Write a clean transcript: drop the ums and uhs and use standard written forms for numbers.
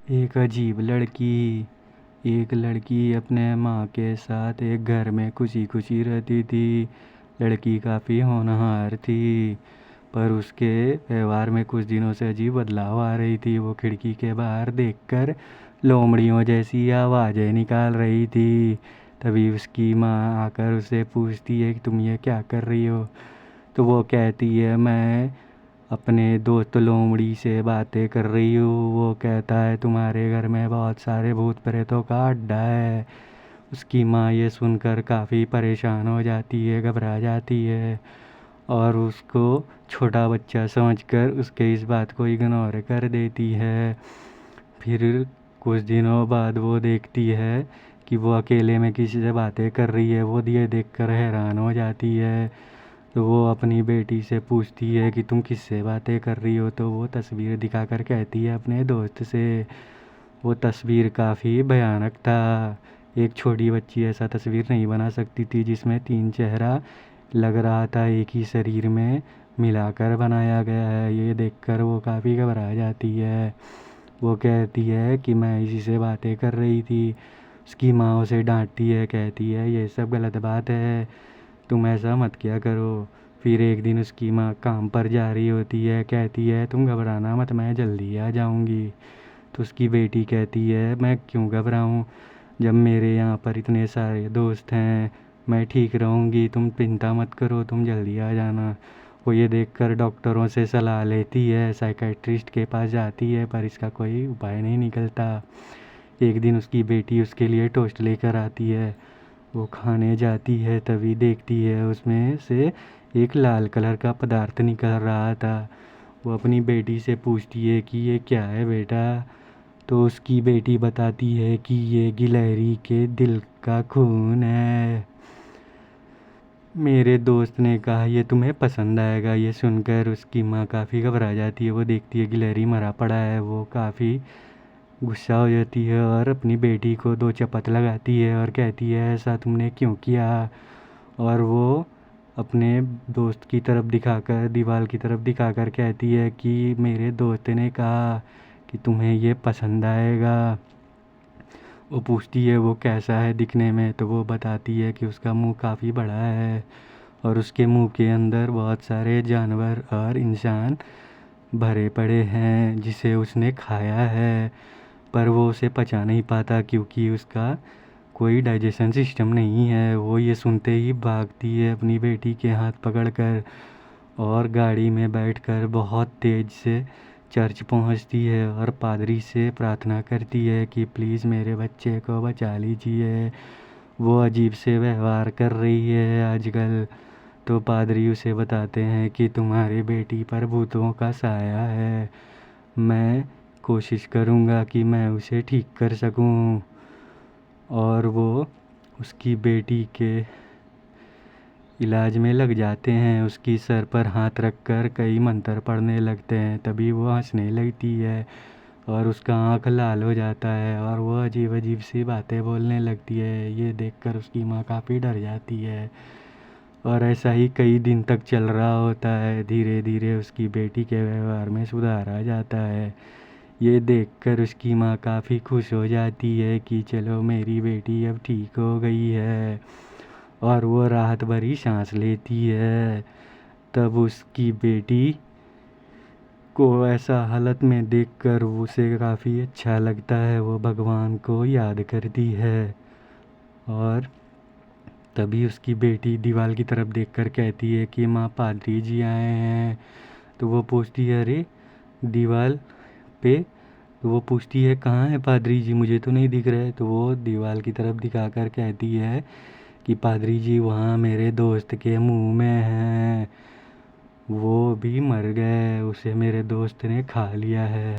एक अजीब लड़की। एक लड़की अपने माँ के साथ एक घर में खुशी खुशी रहती थी। लड़की काफ़ी होनहार थी, पर उसके व्यवहार में कुछ दिनों से अजीब बदलाव आ रही थी। वो खिड़की के बाहर देखकर लोमड़ियों जैसी आवाज़ें निकाल रही थी। तभी उसकी माँ आकर उसे पूछती है कि तुम ये क्या कर रही हो। तो वो कहती है, मैं अपने दोस्त लोमड़ी से बातें कर रही हूँ। वो कहता है, तुम्हारे घर में बहुत सारे भूत प्रेतों का अड्डा है। उसकी माँ ये सुनकर काफ़ी परेशान हो जाती है, घबरा जाती है, और उसको छोटा बच्चा समझकर उसके इस बात को इग्नोर कर देती है। फिर कुछ दिनों बाद वो देखती है कि वो अकेले में किसी से बातें कर रही है। वो ये देखकर हैरान हो जाती है। तो वो अपनी बेटी से पूछती है कि तुम किससे बातें कर रही हो। तो वो तस्वीर दिखाकर कहती है अपने दोस्त से। वो तस्वीर काफ़ी भयानक था। एक छोटी बच्ची ऐसा तस्वीर नहीं बना सकती थी जिसमें तीन चेहरा लग रहा था एक ही शरीर में मिलाकर बनाया गया है। ये देखकर वो काफ़ी घबरा जाती है। वो कहती है कि मैं इसी से बातें कर रही थी। उसकी माँ उसे डांटती है, कहती है ये सब गलत बात है, तुम ऐसा मत किया करो। फिर एक दिन उसकी माँ काम पर जा रही होती है, कहती है तुम घबराना मत, मैं जल्दी आ जाऊंगी। तो उसकी बेटी कहती है, मैं क्यों घबराऊं, जब मेरे यहाँ पर इतने सारे दोस्त हैं, मैं ठीक रहूंगी, तुम चिंता मत करो, तुम जल्दी आ जाना। वो ये देखकर डॉक्टरों से सलाह लेती है, साइकेट्रिस्ट के पास जाती है, पर इसका कोई उपाय नहीं निकलता। एक दिन उसकी बेटी उसके लिए टोस्ट लेकर आती है। वो खाने जाती है, तभी देखती है उसमें से एक लाल कलर का पदार्थ निकल रहा था। वो अपनी बेटी से पूछती है कि ये क्या है बेटा। तो उसकी बेटी बताती है कि ये गिलहरी के दिल का खून है। मेरे दोस्त ने कहा ये तुम्हें पसंद आएगा। ये सुनकर उसकी माँ काफ़ी घबरा जाती है। वो देखती है गिलहरी मरा पड़ा है। वो काफ़ी गुस्सा हो जाती है और अपनी बेटी को दो चपत लगाती है और कहती है ऐसा तुमने क्यों किया। और वो अपने दोस्त की तरफ दिखाकर, दीवार की तरफ दिखाकर कहती है कि मेरे दोस्त ने कहा कि तुम्हें ये पसंद आएगा। वो पूछती है वो कैसा है दिखने में। तो वो बताती है कि उसका मुंह काफ़ी बड़ा है और उसके मुंह के अंदर बहुत सारे जानवर और इंसान भरे पड़े हैं जिसे उसने खाया है, पर वो उसे पचा नहीं पाता क्योंकि उसका कोई डाइजेशन सिस्टम नहीं है। वो ये सुनते ही भागती है अपनी बेटी के हाथ पकड़कर और गाड़ी में बैठकर बहुत तेज़ से चर्च पहुंचती है और पादरी से प्रार्थना करती है कि प्लीज़ मेरे बच्चे को बचा लीजिए, वो अजीब से व्यवहार कर रही है आजकल। तो पादरी उसे बताते हैं कि तुम्हारी बेटी पर भूतों का साया है, मैं कोशिश करूँगा कि मैं उसे ठीक कर सकूँ। और वो उसकी बेटी के इलाज में लग जाते हैं। उसकी सर पर हाथ रखकर कई मंत्र पढ़ने लगते हैं। तभी वो हंसने लगती है और उसका आँख लाल हो जाता है और वो अजीब अजीब सी बातें बोलने लगती है। ये देखकर उसकी माँ काफ़ी डर जाती है और ऐसा ही कई दिन तक चल रहा होता है। धीरे धीरे उसकी बेटी के व्यवहार में सुधार आ जाता है। ये देखकर उसकी माँ काफ़ी खुश हो जाती है कि चलो मेरी बेटी अब ठीक हो गई है, और वो राहत भरी सांस लेती है। तब उसकी बेटी को ऐसा हालत में देखकर उसे काफ़ी अच्छा लगता है। वो भगवान को याद करती है और तभी उसकी बेटी दीवार की तरफ देखकर कहती है कि माँ पादरी जी आए हैं। तो वो पूछती है अरे दीवार पे। तो वो पूछती है कहाँ है पादरी जी, मुझे तो नहीं दिख रहे। तो वो दीवार की तरफ दिखाकर कहती है कि पादरी जी वहाँ मेरे दोस्त के मुंह में हैं, वो भी मर गए, उसे मेरे दोस्त ने खा लिया है।